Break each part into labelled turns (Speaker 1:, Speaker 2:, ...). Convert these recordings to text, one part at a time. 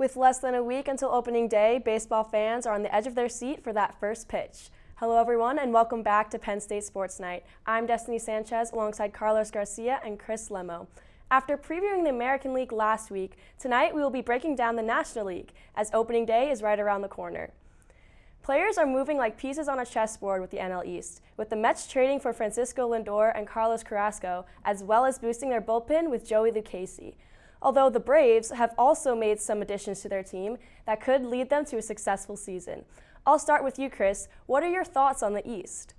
Speaker 1: With less than a week until opening day, baseball fans are on the edge of their seat for that first pitch. Hello everyone and welcome back to Penn State Sports Night. I'm Destiny Sanchez alongside Carlos Garcia and Chris Lemmo. After previewing the American League last week, tonight we will be breaking down the National League as opening day is right around the corner. Players are moving like pieces on a chessboard with the NL East, with the Mets trading for Francisco Lindor and Carlos Carrasco, as well as boosting their bullpen with Joey Lucchesi. Although the Braves have also made some additions to their team that could lead them to a successful season. I'll start with you, Chris. What are your thoughts on the East?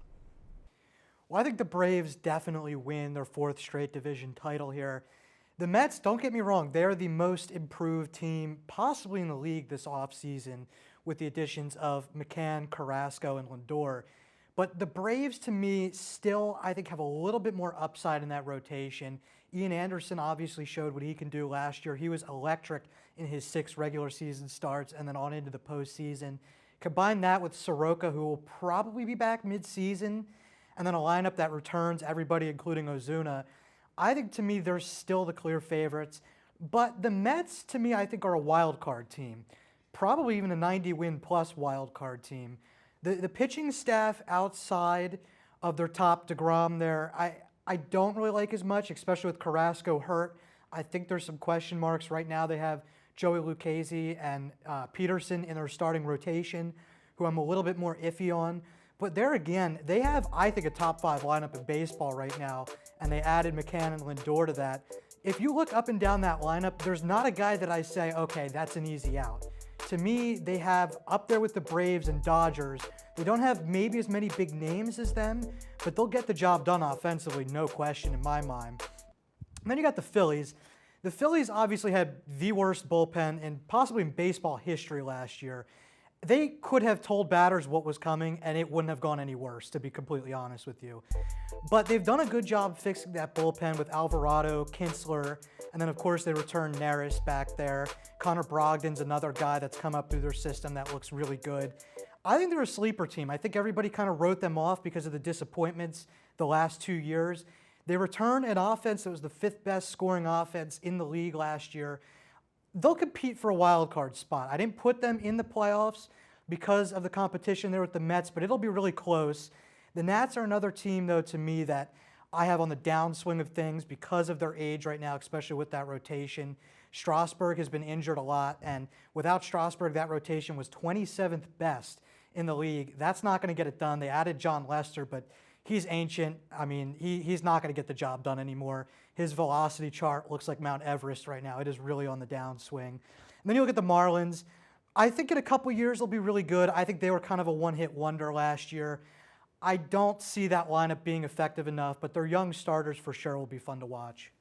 Speaker 2: Well, I think the Braves definitely win their fourth straight division title here. The Mets, don't get me wrong, they're the most improved team possibly in the league this offseason with the additions of McCann, Carrasco, and Lindor. But the Braves, to me, still, I think, have a little bit more upside in that rotation. Ian Anderson obviously showed what he can do last year. He was electric in his 6 regular season starts and then on into the postseason. Combine that with Soroka, who will probably be back mid-season, and then a lineup that returns everybody, including Ozuna. I think, to me, they're still the clear favorites. But the Mets, to me, I think are a wild card team. Probably even a 90-win-plus wild card team. The pitching staff outside of their top DeGrom there, I don't really like as much, especially with Carrasco hurt. I think there's some question marks right now. They have Joey Lucchesi and Peterson in their starting rotation, who I'm a little bit more iffy on. But there again, they have, I think, a top 5 lineup in baseball right now, and they added McCann and Lindor to that. If you look up and down that lineup, there's not a guy that I say, okay, that's an easy out. To me, they have up there with the Braves and Dodgers. They don't have maybe as many big names as them, but they'll get the job done offensively, no question in my mind. And then you got the Phillies. The Phillies obviously had the worst bullpen in possibly in baseball history last year. They could have told batters what was coming, and it wouldn't have gone any worse, to be completely honest with you. But they've done a good job fixing that bullpen with Alvarado, Kinsler, and then, of course, they returned Neris back there. Connor Brogdon's another guy that's come up through their system that looks really good. I think they're a sleeper team. I think everybody kind of wrote them off because of the disappointments the last 2 years. They returned an offense that was the 5th best scoring offense in the league last year. They'll compete for a wild card spot. I didn't put them in the playoffs because of the competition there with the Mets, but it'll be really close. The Nats are another team, though, to me that I have on the downswing of things because of their age right now, especially with that rotation. Strasburg has been injured a lot, and without Strasburg, that rotation was 27th best in the league. That's not going to get it done. They added John Lester, but he's ancient. I mean, he's not going to get the job done anymore. His velocity chart looks like Mount Everest right now. It is really on the downswing. And then you look at the Marlins. I think in a couple years they'll be really good. I think they were kind of a one-hit wonder last year. I don't see that lineup being effective enough, but their young starters for sure will be fun to watch.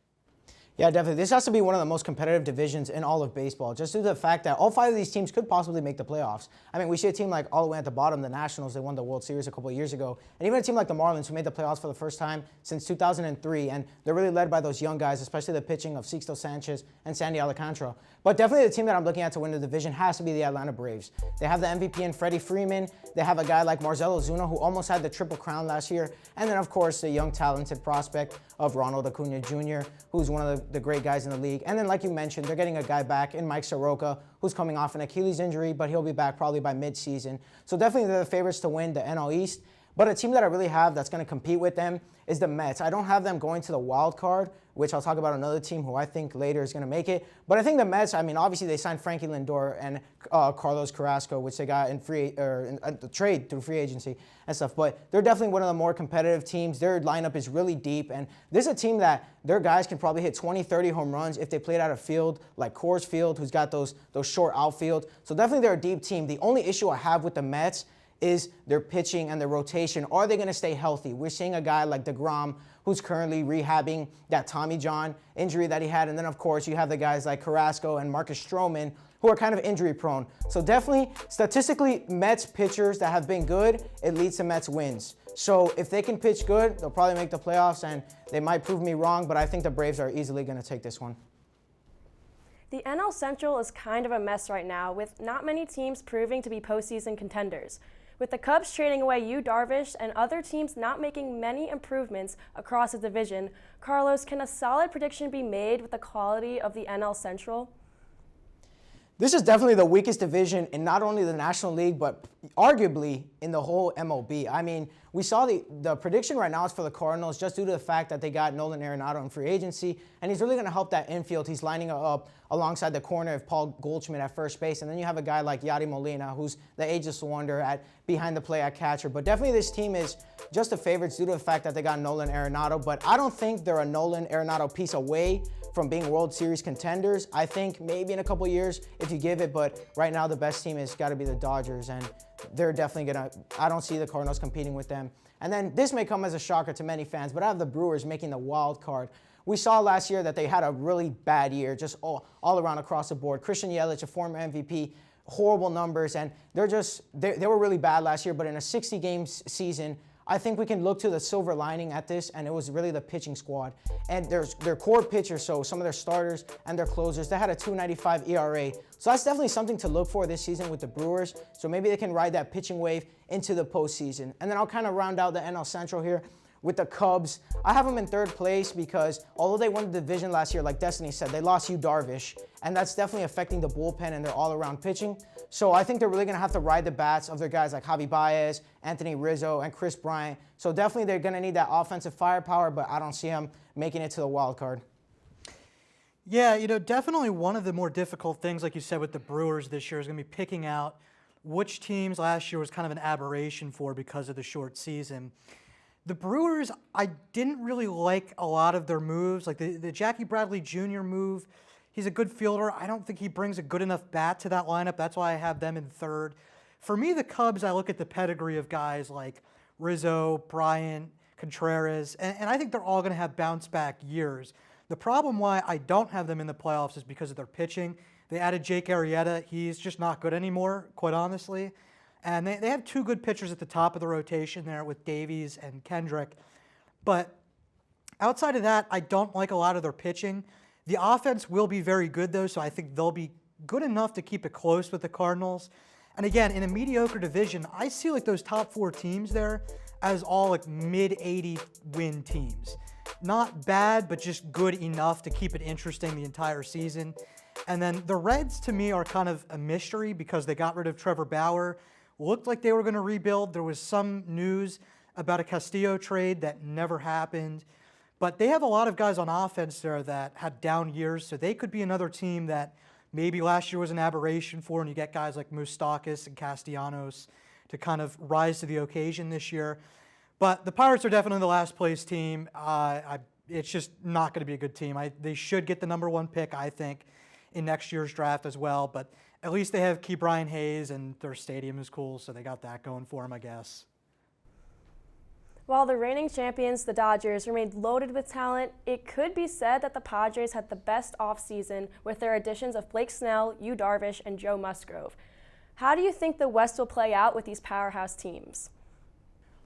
Speaker 3: Yeah, definitely. This has to be one of the most competitive divisions in all of baseball, just due to the fact that all 5 of these teams could possibly make the playoffs. I mean, we see a team like all the way at the bottom, the Nationals, they won the World Series a couple of years ago, and even a team like the Marlins who made the playoffs for the first time since 2003, and they're really led by those young guys, especially the pitching of Sixto Sanchez and Sandy Alcantara. But definitely the team that I'm looking at to win the division has to be the Atlanta Braves. They have the MVP in Freddie Freeman. They have a guy like Marcell Ozuna, who almost had the Triple Crown last year. And then, of course, the young, talented prospect of Ronald Acuna Jr., who's one of the great guys in the league. And then, like you mentioned, they're getting a guy back in Mike Soroka, who's coming off an Achilles injury, but he'll be back probably by mid-season. So definitely they're the favorites to win the NL East. But a team that I really have that's going to compete with them is the Mets. I don't have them going to the wild card, which I'll talk about another team who I think later is going to make it. But I think the Mets, I mean, obviously they signed Frankie Lindor and Carlos Carrasco, which they got in the trade through free agency and stuff. But they're definitely one of the more competitive teams. Their lineup is really deep. And this is a team that their guys can probably hit 20, 30 home runs if they played out of field like Coors Field, who's got those short outfield. So definitely they're a deep team. The only issue I have with the Mets is their pitching and their rotation. Are they going to stay healthy? We're seeing a guy like DeGrom who's currently rehabbing that Tommy John injury that he had. And then, of course, you have the guys like Carrasco and Marcus Stroman who are kind of injury prone. So definitely, statistically, Mets pitchers that have been good, it leads to Mets wins. So if they can pitch good, they'll probably make the playoffs, and they might prove me wrong, but I think the Braves are easily going to take this one.
Speaker 1: The NL Central is kind of a mess right now, with not many teams proving to be postseason contenders. With the Cubs trading away Yu Darvish and other teams not making many improvements across the division, Carlos, can a solid prediction be made with the quality of the NL Central?
Speaker 3: This is definitely the weakest division in not only the National League, but arguably in the whole MLB. I mean, we saw the prediction right now is for the Cardinals just due to the fact that they got Nolan Arenado in free agency, and he's really going to help that infield. He's lining up alongside the corner of Paul Goldschmidt at first base, and then you have a guy like Yadi Molina, who's the ageless wonder at behind the play at catcher. But definitely this team is just a favorite due to the fact that they got Nolan Arenado, but I don't think they're a Nolan Arenado piece away from being World Series contenders. I think maybe in a couple years if you give it, but right now the best team has got to be the Dodgers, and they're definitely gonna, I don't see the Cardinals competing with them. And then this may come as a shocker to many fans, but I have the Brewers making the wild card. We saw last year that they had a really bad year, just all around across the board. Christian Yelich, a former MVP, horrible numbers, and they were really bad last year, but in a 60-game season, I think we can look to the silver lining at this, and it was really the pitching squad. And their core pitchers, so some of their starters and their closers, they had a 2.95 ERA. So that's definitely something to look for this season with the Brewers. So maybe they can ride that pitching wave into the postseason. And then I'll kind of round out the NL Central here with the Cubs. I have them in third place because although they won the division last year, like Destiny said, they lost Yu Darvish, and that's definitely affecting the bullpen and their all-around pitching. So I think they're really going to have to ride the bats of their guys like Javi Baez, Anthony Rizzo, and Chris Bryant. So definitely they're going to need that offensive firepower, but I don't see them making it to the wild card.
Speaker 2: Yeah, definitely one of the more difficult things, like you said, with the Brewers this year is going to be picking out which teams last year was kind of an aberration for because of the short season. The Brewers, I didn't really like a lot of their moves, like the Jackie Bradley Jr. move. He's a good fielder. I don't think he brings a good enough bat to that lineup. That's why I have them in third. For me, the Cubs, I look at the pedigree of guys like Rizzo, Bryant, Contreras, and I think they're all going to have bounce-back years. The problem why I don't have them in the playoffs is because of their pitching. They added Jake Arrieta. He's just not good anymore, quite honestly. And they have two good pitchers at the top of the rotation there with Davies and Kendrick. But outside of that, I don't like a lot of their pitching. The offense will be very good, though, so I think they'll be good enough to keep it close with the Cardinals. And again, in a mediocre division, I see like those top four teams there as all like mid-80 win teams. Not bad, but just good enough to keep it interesting the entire season. And then the Reds, to me, are kind of a mystery because they got rid of Trevor Bauer. Looked like they were going to rebuild. There was some news about a Castillo trade that never happened. But they have a lot of guys on offense there that had down years, so they could be another team that maybe last year was an aberration for, and you get guys like Moustakas and Castellanos to kind of rise to the occasion this year. But the Pirates are definitely the last place team. It's just not going to be a good team. They should get the number one pick, I think, in next year's draft as well. But at least they have Key Brian Hayes, and their stadium is cool, so they got that going for them, I guess.
Speaker 1: While the reigning champions, the Dodgers, remained loaded with talent, it could be said that the Padres had the best offseason with their additions of Blake Snell, Yu Darvish, and Joe Musgrove. How do you think the West will play out with these powerhouse teams?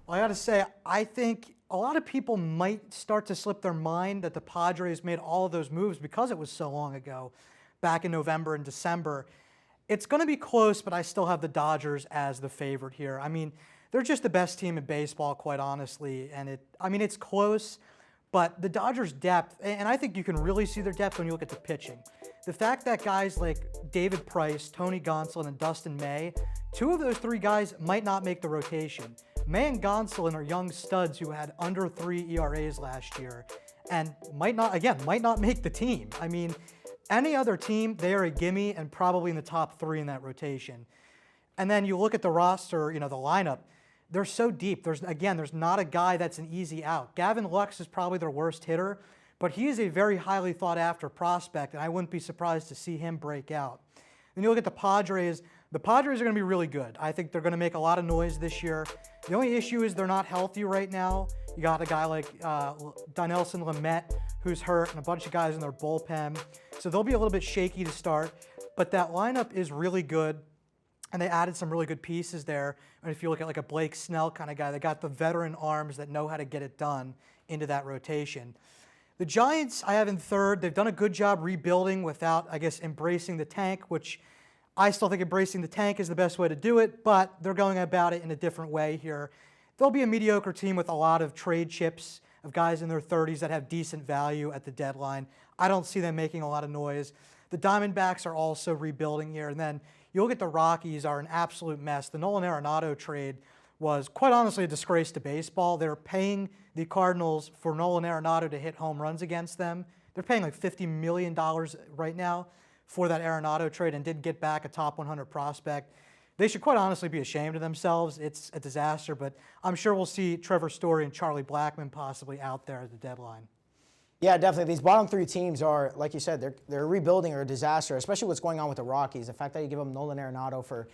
Speaker 2: Well, I got to say, I think a lot of people might start to slip their mind that the Padres made all of those moves because it was so long ago, back in November and December. It's going to be close, but I still have the Dodgers as the favorite here. I mean, they're just the best team in baseball, quite honestly, and it's close, but the Dodgers' depth, and I think you can really see their depth when you look at the pitching. The fact that guys like David Price, Tony Gonsolin, and Dustin May, two of those three guys might not make the rotation. May and Gonsolin are young studs who had under 3 ERAs last year and might not make the team. I mean, any other team, they are a gimme and probably in the top 3 in that rotation. And then you look at the roster, the lineup, they're so deep. There's not a guy that's an easy out. Gavin Lux is probably their worst hitter, but he is a very highly thought after prospect, and I wouldn't be surprised to see him break out. Then you look at the Padres. The Padres are going to be really good. I think they're going to make a lot of noise this year. The only issue is they're not healthy right now. You got a guy like Dinelson Lamet, who's hurt, and a bunch of guys in their bullpen. So they'll be a little bit shaky to start, but that lineup is really good. And they added some really good pieces there. And if you look at like a Blake Snell kind of guy, they got the veteran arms that know how to get it done into that rotation. The Giants, I have in third. They've done a good job rebuilding without, I guess, embracing the tank, which I still think embracing the tank is the best way to do it, but they're going about it in a different way here. They'll be a mediocre team with a lot of trade chips of guys in their 30s that have decent value at the deadline. I don't see them making a lot of noise. The Diamondbacks are also rebuilding here. And then you look at the Rockies are an absolute mess. The Nolan Arenado trade was quite honestly a disgrace to baseball. They're paying the Cardinals for Nolan Arenado to hit home runs against them. They're paying like $50 million right now for that Arenado trade and didn't get back a top 100 prospect. They should quite honestly be ashamed of themselves. It's a disaster, but I'm sure we'll see Trevor Story and Charlie Blackmon possibly out there at the deadline.
Speaker 3: Yeah, definitely. These bottom three teams are, like you said, they're rebuilding or a disaster, especially what's going on with the Rockies. The fact that you give them Nolan Arenado for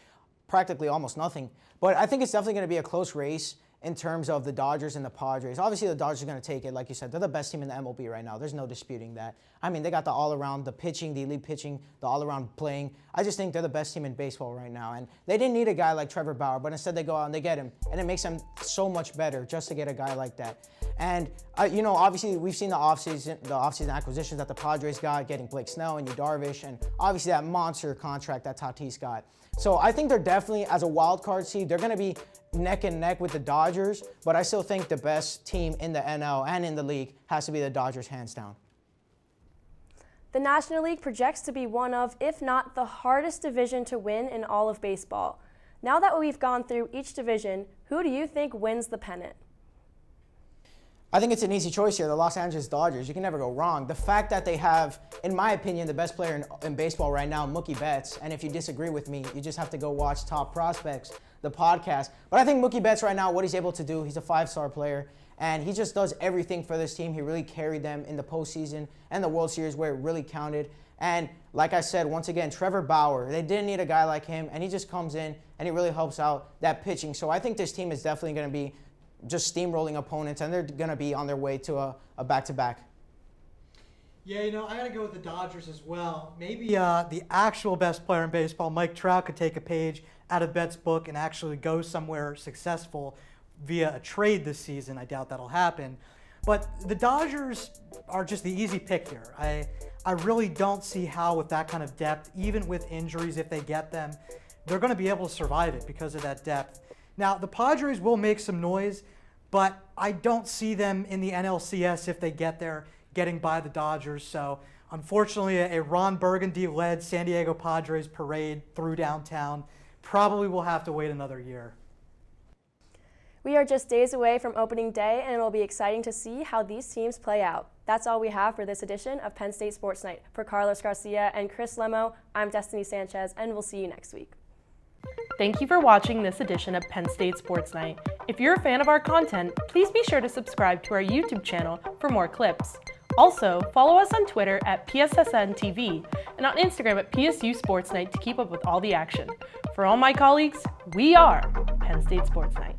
Speaker 3: practically almost nothing. But I think it's definitely going to be a close race in terms of the Dodgers and the Padres. Obviously, the Dodgers are going to take it. Like you said, they're the best team in the MLB right now. There's no disputing that. I mean, they got the all-around, the pitching, the elite pitching, the all-around playing. I just think they're the best team in baseball right now. And they didn't need a guy like Trevor Bauer, but instead they go out and they get him. And it makes them so much better just to get a guy like that. And, obviously, we've seen the offseason acquisitions that the Padres got, getting Blake Snell and Yu Darvish, and obviously that monster contract that Tatis got. So I think they're definitely, as a wild card seed, they're going to be neck and neck with the Dodgers, but I still think the best team in the NL and in the league has to be the Dodgers, hands down.
Speaker 1: The National League projects to be one of, if not the hardest division to win in all of baseball. Now that we've gone through each division, who do you think wins the pennant?
Speaker 3: I think it's an easy choice here, the Los Angeles Dodgers. You can never go wrong. The fact that they have, in my opinion, the best player in baseball right now, Mookie Betts, and if you disagree with me, you just have to go watch Top Prospects, the podcast. But I think Mookie Betts right now, what he's able to do, he's a 5-star player, and he just does everything for this team. He really carried them in the postseason and the World Series where it really counted. And like I said, once again, Trevor Bauer, they didn't need a guy like him, and he just comes in and he really helps out that pitching. So I think this team is definitely going to be just steamrolling opponents, and they're going to be on their way to a back-to-back.
Speaker 2: Yeah, I got to go with the Dodgers as well. Maybe the actual best player in baseball, Mike Trout, could take a page out of Betts' book and actually go somewhere successful via a trade this season. I doubt that'll happen. But the Dodgers are just the easy pick here. I really don't see how with that kind of depth, even with injuries, if they get them, they're going to be able to survive it because of that depth. Now, the Padres will make some noise, but I don't see them in the NLCS if they get there, getting by the Dodgers. So, unfortunately, a Ron Burgundy-led San Diego Padres parade through downtown probably will have to wait another year.
Speaker 1: We are just days away from opening day, and it will be exciting to see how these teams play out. That's all we have for this edition of Penn State Sports Night. For Carlos Garcia and Chris Lemmo, I'm Destiny Sanchez, and we'll see you next week.
Speaker 4: Thank you for watching this edition of Penn State Sports Night. If you're a fan of our content, please be sure to subscribe to our YouTube channel for more clips. Also, follow us on Twitter at PSSN TV and on Instagram at PSU Sports Night to keep up with all the action. For all my colleagues, we are Penn State Sports Night.